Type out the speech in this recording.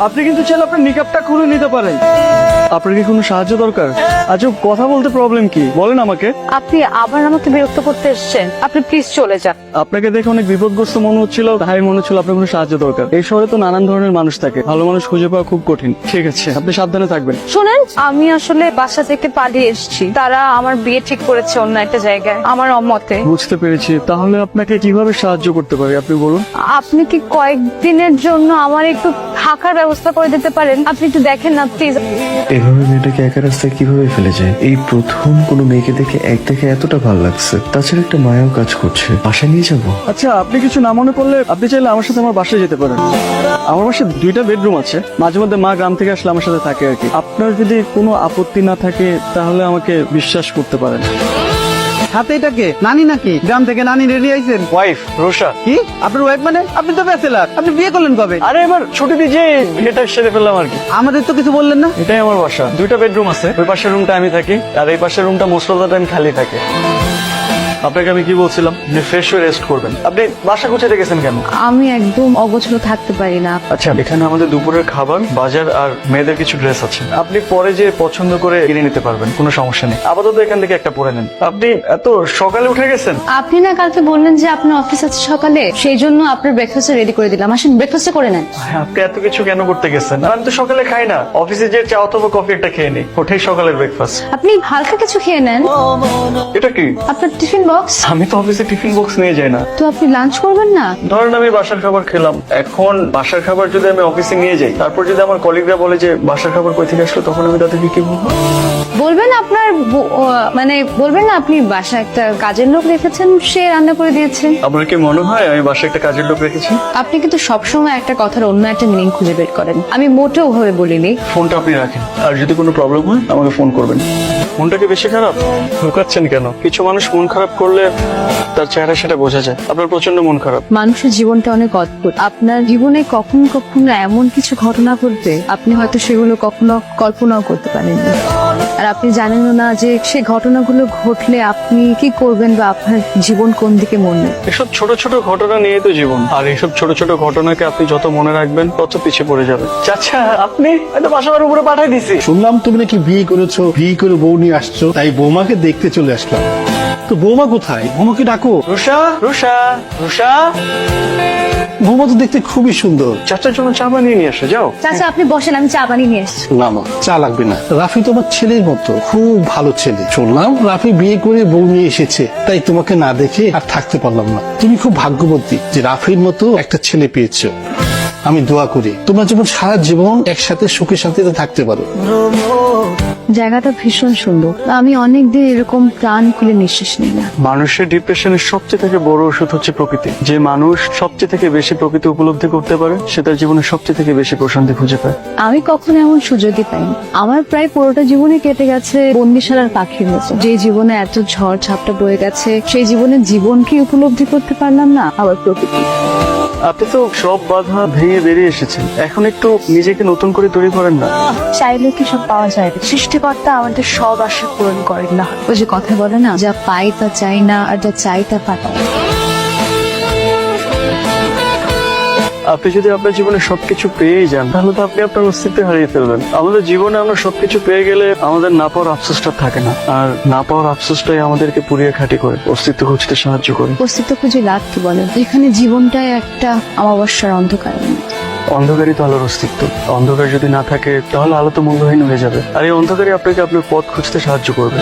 আপনি কিন্তু চাইলে আপনার নিকাবটা খুলে নিতে পারেন। আপনার কি কোনো সাহায্য দরকার? আচ্ছা, কথা বলতে প্রবলেম কি বলেন আমাকে। আপনি আবার আমাকে বিরক্ত করতে এসেছেন, আপনি প্লিজ চলে যান। আপনাকে দেখে অনেক বিপদগ্রস্ত মনে হচ্ছিল, তাই মনে হচ্ছিল আপনার কোনো সাহায্য দরকার। এই শহরে তো নানান ধরনের মানুষ থাকে, ভালো মানুষ খুঁজে পাওয়া খুব কঠিন। ঠিক আছে, আপনি সাবধানে থাকবেন। শোনেন, আমি আসলে বাসা থেকে পালিয়ে এসেছি। তারা আমার বিয়ে ঠিক করেছে অন্য একটা জায়গায়, আমার অমতে। বুঝতে পেরেছি। তাহলে আপনাকে কিভাবে সাহায্য করতে পারি আপনি বলুন। আপনি কি কয়েকদিনের জন্য আমার একটু থাকার ব্যবস্থা করে দিতে পারেন? আপনি একটু দেখেন না প্লিজ। এভাবে মেয়েটাকে একা রাস্তায় কিভাবে ফেলে যায়? এই প্রথম কোনো মেয়েকে দেখে এক দেখে এতটা ভালো লাগছে। তাছাড়া একটা মায়াও কাজ করছে। বাসায় নিয়ে যাবো। আচ্ছা, আপনি কিছু না মনে করলে আপনি চাইলে আমার সাথে আমার বাসায় যেতে পারেন। আমার বাসায় 2টা বেডরুম আছে। মাঝে মধ্যে মা গ্রাম থেকে আসলে আমার সাথে থাকে আর কি। আপনার যদি কোনো আপত্তি না থাকে তাহলে আমাকে বিশ্বাস করতে পারেন। হাতে এটাকে নানি নাকি? গ্রাম থেকে নানি রেডি আইছেন? ওয়াইফ রোশা। কি আপনার ওয়াইফ মানে? আপনি তো ব্যাচেলার, আপনি বিয়ে করলেন কবে? আরে এবার ছুটি দিয়ে যে বিয়েটা সেরে ফেললাম আর কি। আমাদের তো কিছু বললেন না। এটাই আমার বাসা। 2টা বেডরুম আছে। ওই পাশের রুমটা আমি থাকি, আর এই পাশের রুমটা মোস্ট অফ দ্য টাইম খালি থাকে। আপনাকে আমি কি বলছিলাম যে ফ্রেশ হয়ে রেস্ট করবেন। আপনি বাসা গুছিয়ে গেছেন কেন? আমি একদম অগোছলো থাকতে পারি না। আচ্ছা, এখানে আমাদের দুপুরের খাবার, বাজার আর মেয়েদের কিছু ড্রেস আছে। আপনি পরে যে পছন্দ করে কিনে নিতে পারবেন, কোনো সমস্যা নেই। আপাতত এখান থেকে একটা পরে নেন। আপনি এত সকালে উঠে গেছেন? আপনি না কালকে বললেন যে আপনার অফিস আছে সকালে, সেই জন্য আপনার ব্রেকফাস্ট রেডি করে দিলাম। আসেন ব্রেকফাস্ট করে নেন। আপনি এত কিছু কেন করতে গেছেন? আর আমি তো সকালে খাই না। অফিসে যে চা অথবা কফি একটা খেয়ে নিই, ওটাই সকালের ব্রেকফাস্ট। আপনি হালকা কিছু খেয়ে নেন। এটা কি? আপনার টিফিন বক্স। আমি তো অফিসে টিফিন বক্স নিয়ে যাই না। তো আপনি লাঞ্চ করবেন না? ধরেন আমি বাসার খাবার খেলাম, এখন বাসার খাবার যদি আমি অফিসে নিয়ে যাই, তারপর যদি আমার কলিগরা বলে যে বাসার খাবার কই থেকে আসলো, তখন আমি তাদেরকে কি বলবো? বলবেন আপনার মানে বলবেন না আপনি বাসায় একটা কাজের লোক রেখেছেন, সে রান্না করে দিয়েছে। আপনার কি মনে হয় আমি বাসায় একটা কাজের লোক রেখেছি? আপনি কিন্তু সবসময় একটা কথার অন্য একটা মিনিং খুঁজে বের করেন। আমি মোটেও ওভাবে বলিনি। ফোনটা আপনি রাখেন, আর যদি কোনো প্রবলেম হয় আমাকে ফোন করবেন। মনটা কি বেশি খারাপ? লুকাচ্ছেন কেন? কিছু মানুষ মন খারাপ করলে তার চেহারা সেটা বোঝা যায়। আপনার প্রচন্ড মন খারাপ। মানুষের জীবনটা অনেক অদ্ভুত। আপনার জীবনে কখনো কখনো এমন কিছু ঘটনা ঘটবে, আপনি হয়তো সেগুলো কখনো কল্পনাও করতে পারেননি। আর আপনি জানেনও না যে সেই ঘটনাগুলো ঘটলে আপনি কি করবেন বা আপনার জীবন কোন দিকে মন নেবে। এসব ছোট ছোট ঘটনা নিয়ে তো জীবন, আর এইসব ছোট ছোট ঘটনাকে আপনি যত মনে রাখবেন তত পিছিয়ে পড়ে যাবে। চাচা, আপনি হয়তো বাসার উপরে পাঠিয়ে দিছি। শুনলাম তুমি নাকি বিয়ে করেছো, বিয়ে করে বউ নিয়ে আসছো, তাই বৌমাকে দেখতে চলে আসলাম। তো বৌমা কোথায়? বৌমাকে ডাকো। রুষা, রুষা, রুষা। বৌমা তো দেখতে খুবই সুন্দর। চাচার জন্য চা বানিয়ে নিয়ে আসো, যাও। চাচা আপনি বসেন, আমি চা বানিয়ে নিয়ে এসেছি। না না, চা লাগবে না। রাফি তোমার ছেলের মতো, খুব ভালো ছেলে। শুনলাম রাফি বিয়ে করে বউ নিয়ে এসেছে, তাই তোমাকে না দেখে আর থাকতে পারলাম না। তুমি খুব ভাগ্যবতী যে রাফির মতো একটা ছেলে পেয়েছো। আমি দোয়া করি তোমরা যেমন সারা জীবন একসাথে সুখে শান্তিতে থাকতে পারো। জায়গাটা ভীষণ সুন্দর। আমি অনেকদিন এরকম প্রাণ খুলে নিঃশ্বাস নিই না। মানুষের ডিপ্রেশনের সবচেয়ে থেকে বড় ওষুধ হচ্ছে প্রকৃতি। যে মানুষ সবচেয়ে থেকে বেশি প্রকৃতি উপলব্ধি করতে পারে, সে তার জীবনে সবচেয়ে থেকে বেশি প্রশান্তি খুঁজে পায়। আমি কখনো এমন সুযোগই পাইনি। আমার প্রায় পুরোটা জীবনে কেটে গেছে বন্দিশালার পাখির মতো। যে জীবনে এত ঝড় ঝাপটা বয়ে গেছে, সেই জীবনে জীবনকে উপলব্ধি করতে পারলাম না, আবার প্রকৃতি। আপনি তো সব বাধা ভেঙে বেরিয়ে এসেছেন, এখন একটু নিজেকে নতুন করে তৈরি করেন না। চাইলে কি সব পাওয়া যায়? সৃষ্টিকর্তা আমাদের সব আশা পূরণ করেন না। ওই যে কথা বলে না, যা পাই তা চাই না, আর যা চাই তা পাই না। আপনি যদি আপনার জীবনে সবকিছু পেয়েই যান, তাহলে তো আপনি আপনার অস্তিত্ব হারিয়ে ফেলবেন। আমাদের জীবনে আমরা সবকিছু পেয়ে গেলে আমাদের না পাওয়ার আফসোসটা থাকে না, আর না পাওয়ার আফসোসটাই আমাদেরকে পুড়িয়ে খাঁটি করে অস্তিত্ব খুঁজতে সাহায্য করে। অস্তিত্ব খুঁজে লাভ কি বলেন? এখানে জীবনটাই একটা অমাবস্যার অন্ধকার। অন্ধকারই তো আলোর অস্তিত্ব। অন্ধকার যদি না থাকে তাহলে আলো তো মূল্যহীন হয়ে যাবে, আর এই অন্ধকারই আপনাকে আপনার পথ খুঁজতে সাহায্য করবে।